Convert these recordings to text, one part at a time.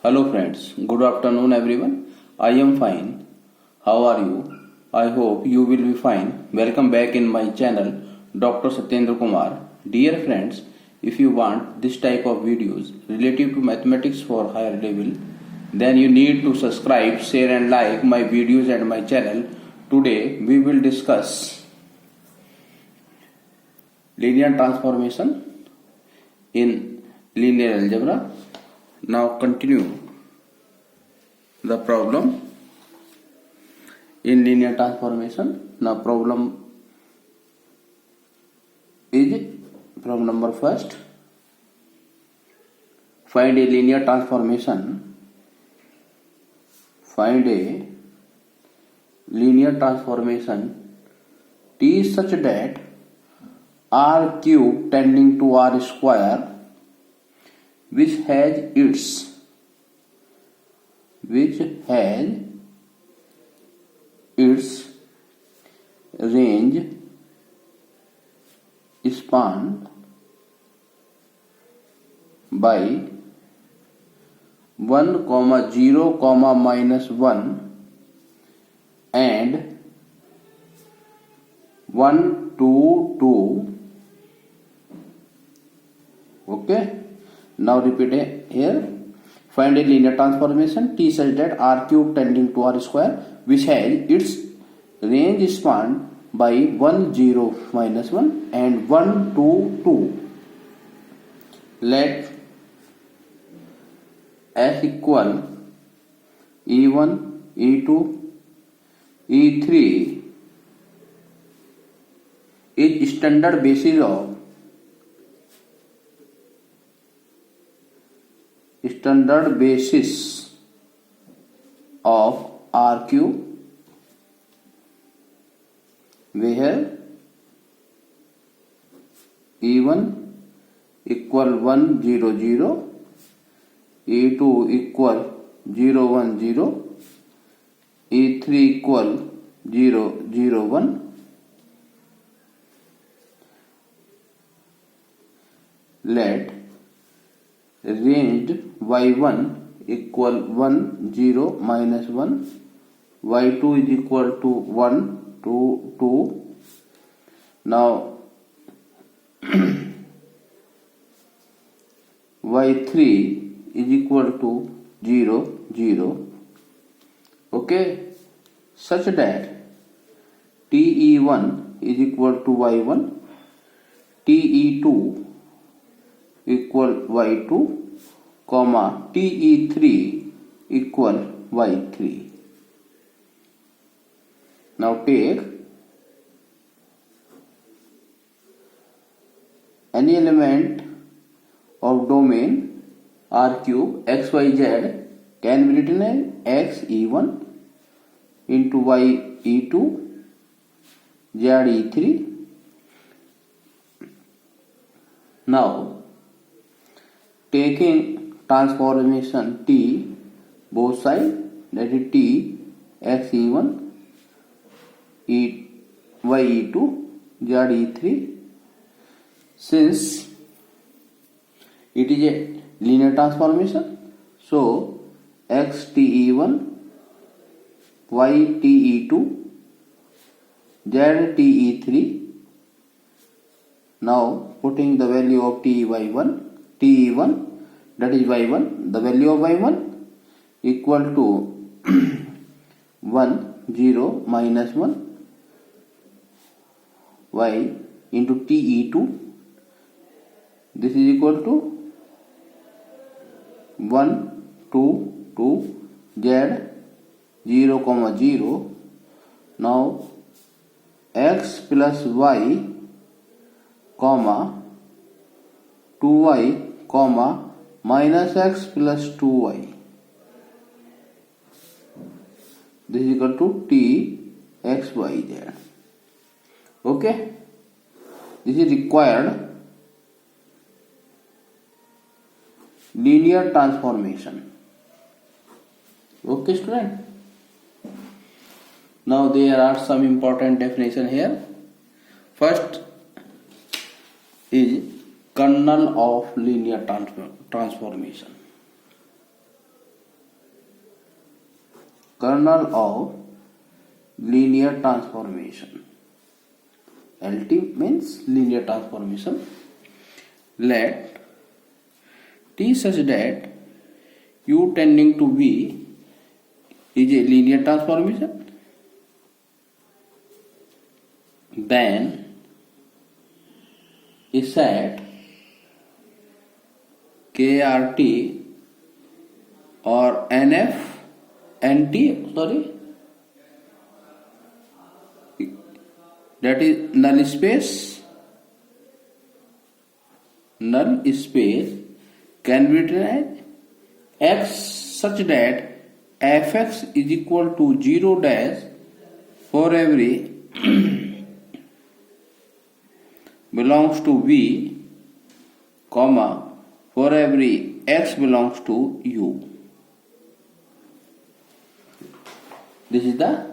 Hello friends, good afternoon everyone. I am fine. How are you? I hope you will be fine. Welcome back in my channel Dr. Satyendra Kumar. Dear friends, if you want this type of videos related to mathematics for higher level, then you need to subscribe, share and like my videos and my channel. Today we will discuss linear transformation in linear algebra. Now continue the problem in linear transformation. Now problem is problem number first. Find a linear transformation. Find a linear transformation T such that R cube tending to R square which has its range spanned by 1, 0, -1 and 1, 2, 2. Okay. Now repeat it here. Find a linear transformation T such that R cube tending to R square which has its range spanned by 1, 0, -1 and 1, 2, 2. Let S equal E1, E2, E3 is standard basis of R cube where E1 equal 1, 0, 0, E2 equal 0, 1, 0, E3 equal 0, 0, 1. Let range y1 equal 1, 0, -1, y2 is equal to 1, 2, 2. Now y3 is equal to 0, 0. Okay, such that TE1 is equal to y1, TE2 equal y2, comma TE3 equal y3. Now take any element of domain R cube x, y, z can be written as x E1 into y E2 z E3. Now taking transformation T both sides, that is T x E1 y E2 z E3, since it is a linear transformation, so x TE1 y TE2 z TE3. Now putting the value of TE1, that is y1, the value of y1 equal to 1, 0, -1 y into TE2, this is equal to 1, 2, 2 z 0, 0. Now x plus y, 2y, minus x plus 2y. This is equal to T x y z. Okay, this is required linear transformation. Okay student, now there are some important definition here. First is kernel of linear transformation. kernel of linear transformation. LT means linear transformation. Let T such that U tending to V is a linear transformation. Then a set KRT or NF NT that is null space can be written as X such that Fx is equal to 0 dash for every belongs to V, comma, for every X belongs to U. This is the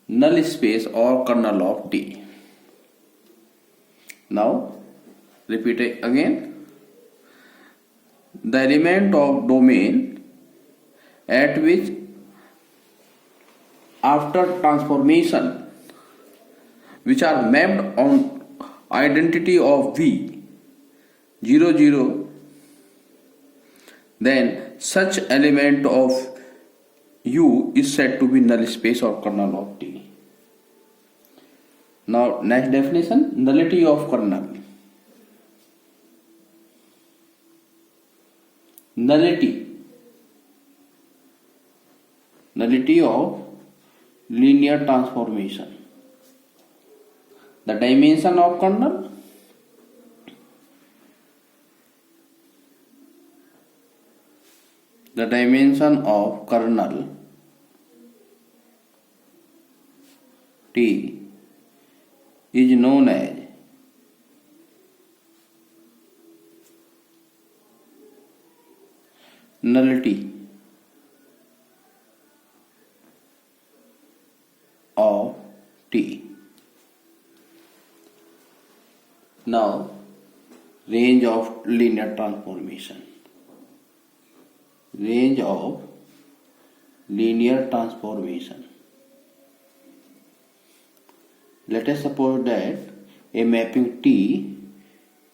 null space or kernel of T. Now, repeat it again. The element of domain at which after transformation which are mapped on identity of V 0 0, then such element of U is said to be null space or kernel of T. Now next definition, nullity of kernel. Nullity of linear transformation. The dimension of kernel, T is known as nullity of T. Now, range of linear transformation. Range of linear transformation. Let us suppose that a mapping T,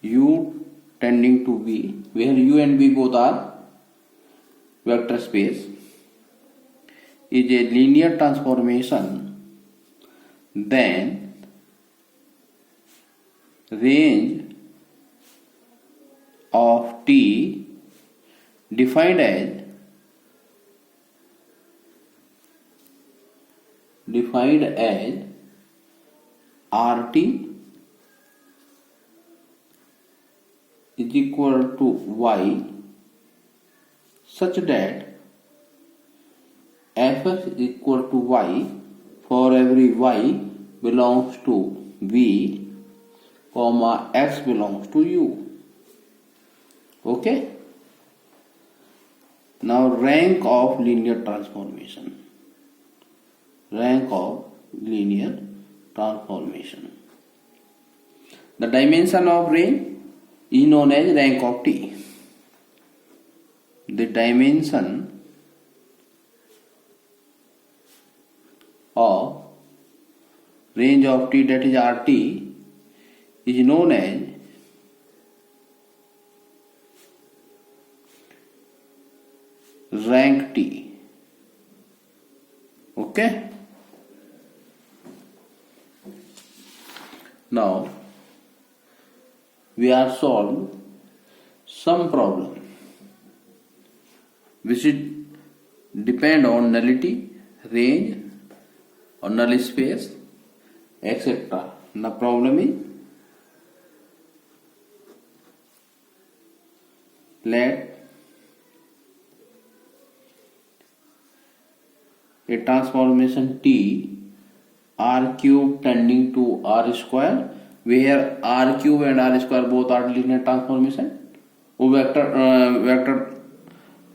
U tending to V, where U and V both are vector space, is a linear transformation, then range of T defined as RT is equal to Y such that Fx is equal to Y for every Y belongs to V, comma, X belongs to U. Okay? Now rank of linear transformation. The dimension of range is known as rank of T. The dimension of range of T, that is RT, is known as rank T. Okay? Now we are solve some problem which depend on nullity, range, or null space, etc. The problem is, let a transformation T R cube tending to R square, where R cube and R square both are linear transformation. Vector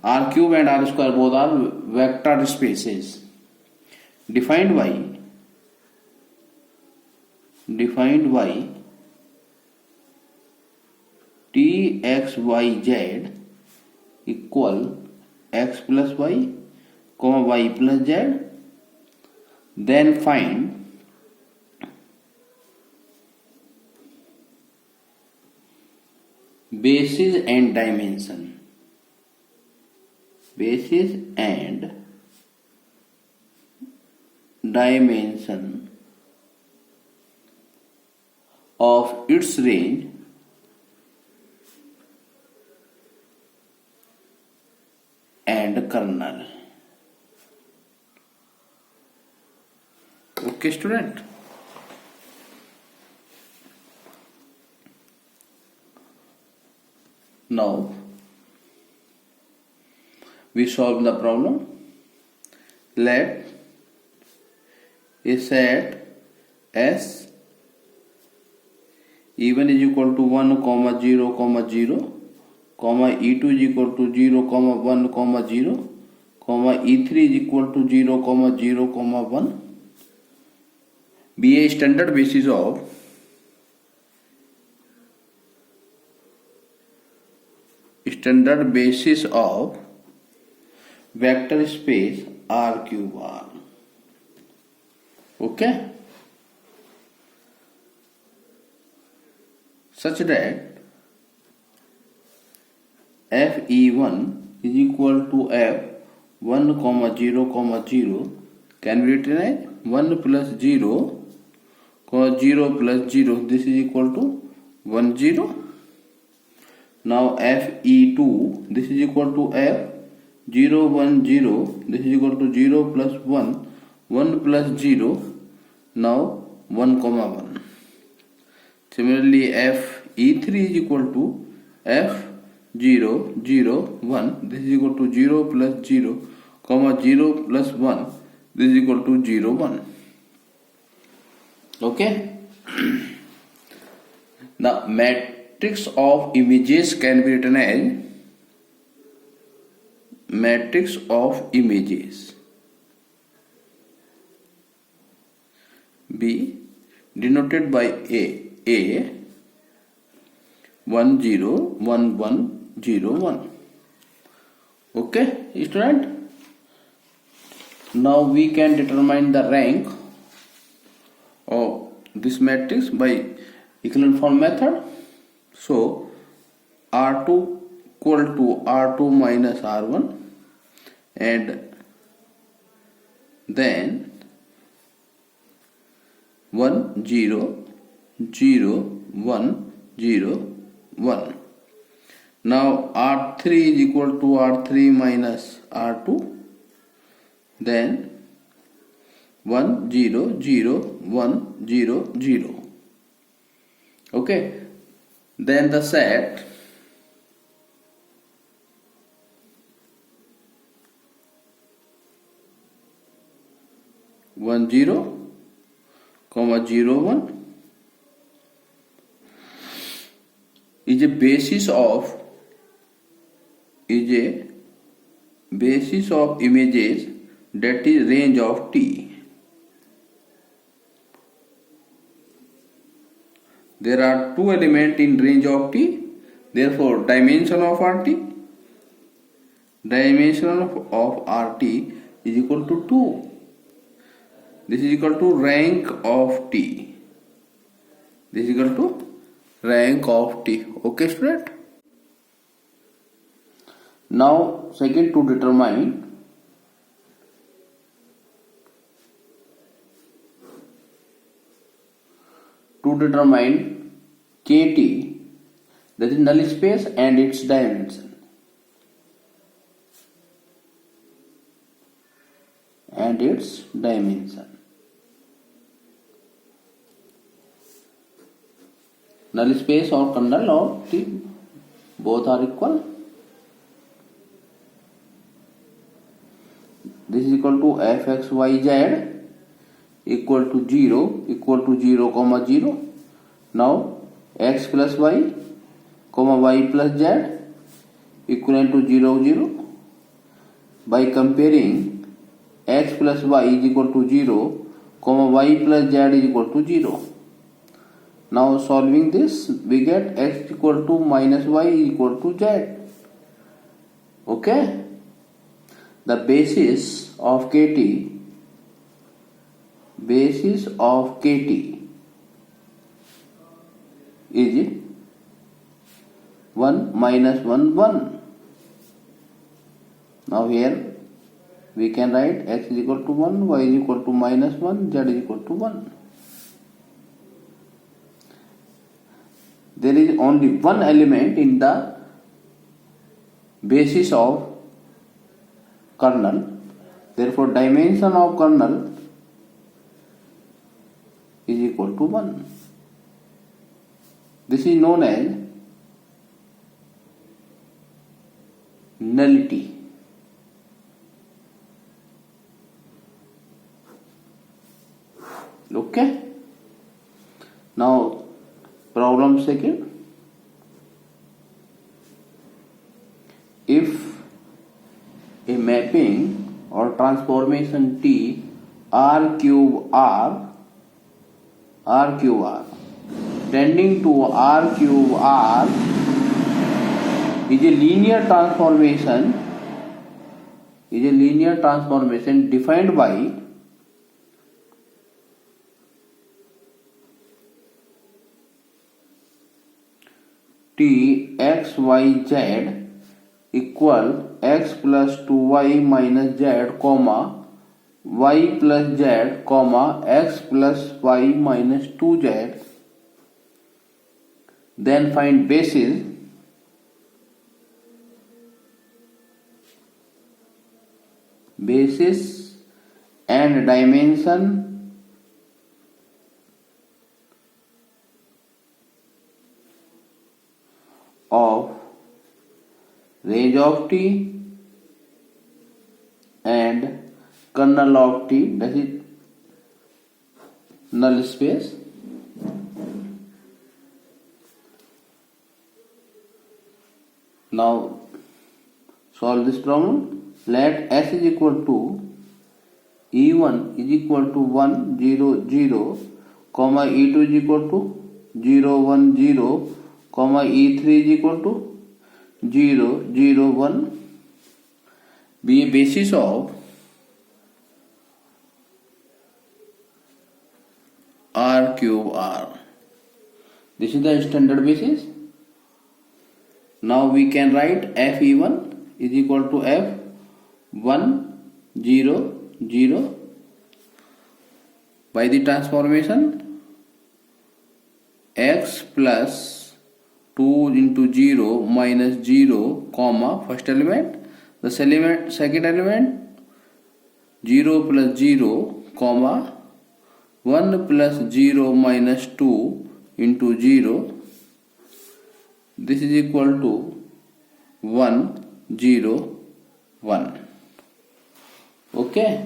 R cube and R square both are vector spaces. Defined by T x y z equal x plus y comma y plus z. Then find basis and dimension. Basis and dimension of its range and kernel. Okay, student. Now we solve the problem. Let a set S E1 is equal to 1, 0, 0, E2 is equal to 0, 1, 0, E3 is equal to 0, 0, 1 be a standard basis of vector space R cube R. Okay, such that Fe1 is equal to F1, 0, 0 can be written as 1 plus 0, 0 plus 0. This is equal to 1, 0. Now Fe2, this is equal to F0, 1, 0. This is equal to 0 plus 1, 1 plus 0. Now 1, 1. Similarly, Fe3 is equal to F0, 0, 1. This is equal to 0 plus 0, 0 plus 1. This is equal to 0, 1. Okay. The matrix of images can be written as matrix of images be denoted by A 1, 0, 1, 1, 0, 1. Okay, student. Now we can determine the rank of this matrix by echelon form method. So R2 equal to R2 minus R1, and then 1, 0, 0, 1, 0, 1. Now R3 is equal to R3 minus R2, then 1, 0, 0, 1, 0, 0. Okay, then the set one 0, 0, 1 is a basis of images that is range of T. There are two elements in range of T, therefore dimension of RT is equal to 2. This is equal to rank of T. This is equal to rank of T. Okay, student. Now second, to determine KT, that is null space and its dimension. Null space or kernel of T, both are equal. This is equal to fxyz equal to 0, 0. Now x plus y, y plus z equivalent to 0, 0. By comparing, x plus y is equal to 0, y plus z is equal to 0. Now solving this, we get x equal to minus y is equal to z. Okay. the basis of kt is 1 minus 1 1. Now here we can write x is equal to 1, y is equal to minus 1, z is equal to 1. There is only one element in the basis of kernel, therefore dimension of kernel is equal to 1. This is known as nullity. Okay. Now problem second. If a mapping or transformation T R cube R tending to R cube R is a linear transformation defined by T x y z equal x plus 2y minus z comma y plus z comma x plus y minus 2z, then find basis and dimension of range of T and kernel of T, that is null space. Now solve this problem. Let S is equal to E1 is equal to 1 0 0 comma E2 is equal to 0 1 0 comma E3 is equal to 0 0 1 be a basis of R cube R. This is the standard basis. Now we can write Fe1 is equal to F1 0 0 by the transformation x plus 2 into 0 minus 0 comma first element, the second element 0 plus 0 comma 1 plus 0 minus 2 into 0, this is equal to 1 0 1. Okay.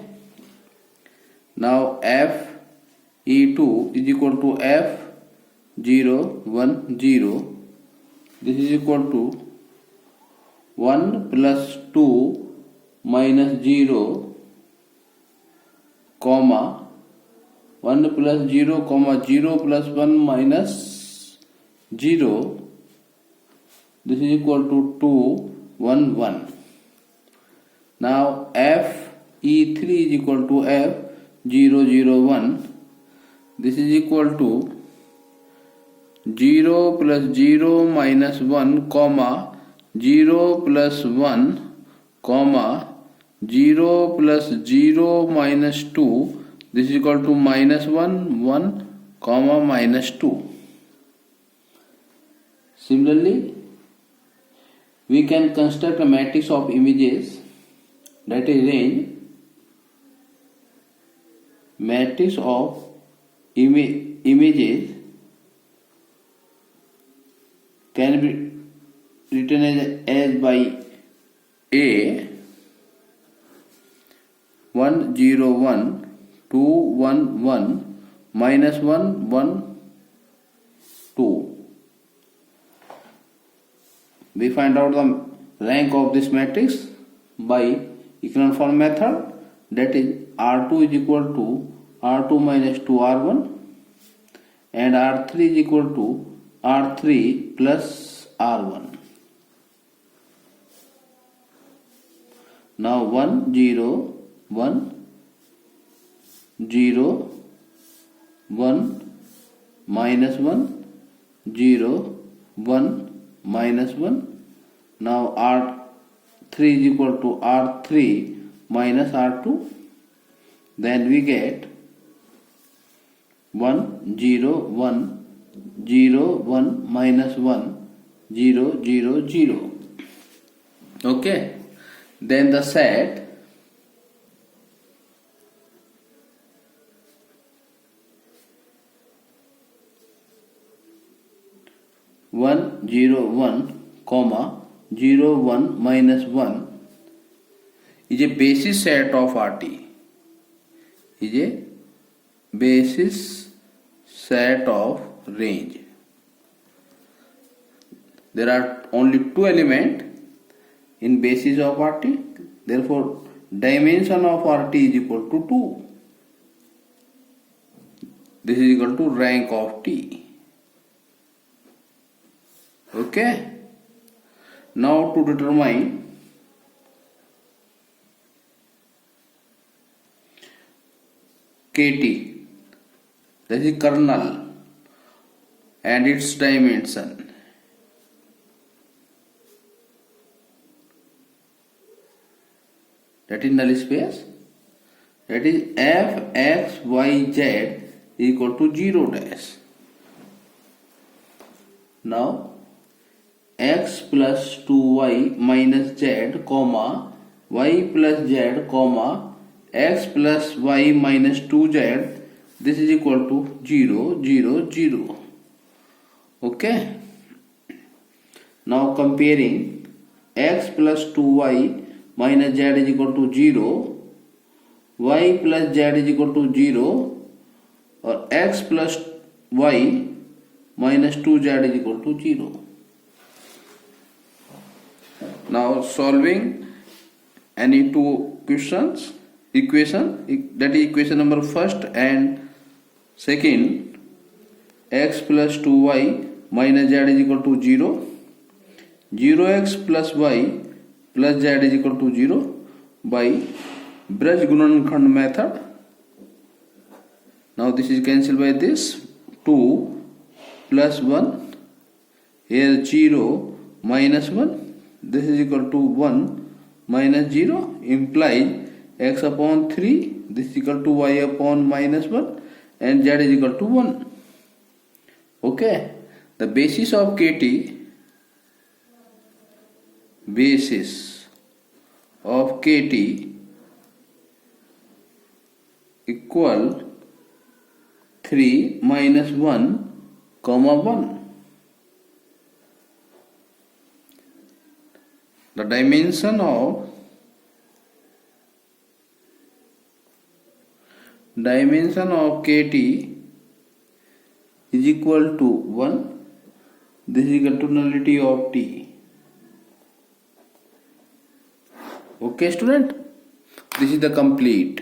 Now Fe2 is equal to F0 1 0. This is equal to 1 plus 2 minus 0 comma 1 plus 0 comma 0 plus 1 minus 0. This is equal to 2 1 1. Now Fe3 is equal to F0 0 1. This is equal to 0 plus 0 minus 1 comma 0 plus 1 comma 0 plus 0 minus 2. This is equal to minus 1 1 comma minus 2. Similarly, we can construct a matrix of images, that is range. Matrix of images can be written as by A 1 0 1 2 1 1 minus 1 1 2. We find out the rank of this matrix by echelon form method, that is R2 is equal to R2 minus 2 R1 and R3 is equal to R3 plus R1. Now 1 0 1 0 1 minus 1 0 1 minus 1. Now R3 is equal to R3 minus R2. Then we get 1 0 1 0 1 minus 1 0 0 0. Okay. Then the set 1 0 1 comma 0 1 minus 1 is a basis set of RT. Is a basis set of range. There are only two elements in basis of RT. Therefore, dimension of RT is equal to 2. This is equal to rank of T. Okay. Now to determine KT, that is kernel, and its dimension. That is null space. That is f x y z equal to 0 dash. Now x plus 2y minus z comma y plus z comma x plus y minus 2z, this is equal to 0 0 0. Okay. Now comparing x plus 2y minus z is equal to 0, y plus z is equal to 0, or x plus y minus 2z is equal to 0. Now solving any two equation, that is equation number first and second, x plus 2y minus z is equal to 0, 0x plus y plus z is equal to 0 by Braj Gunankhand method. Now this is cancelled by this 2 plus 1, here 0 minus 1, this is equal to 1 minus 0, implies x upon 3, this is equal to y upon minus 1, and z is equal to 1. Okay, the basis of KT, equal 3 minus 1 comma 1. The dimension of KT is equal to 1. This is equal to nullity of T. Okay, student? This is the complete.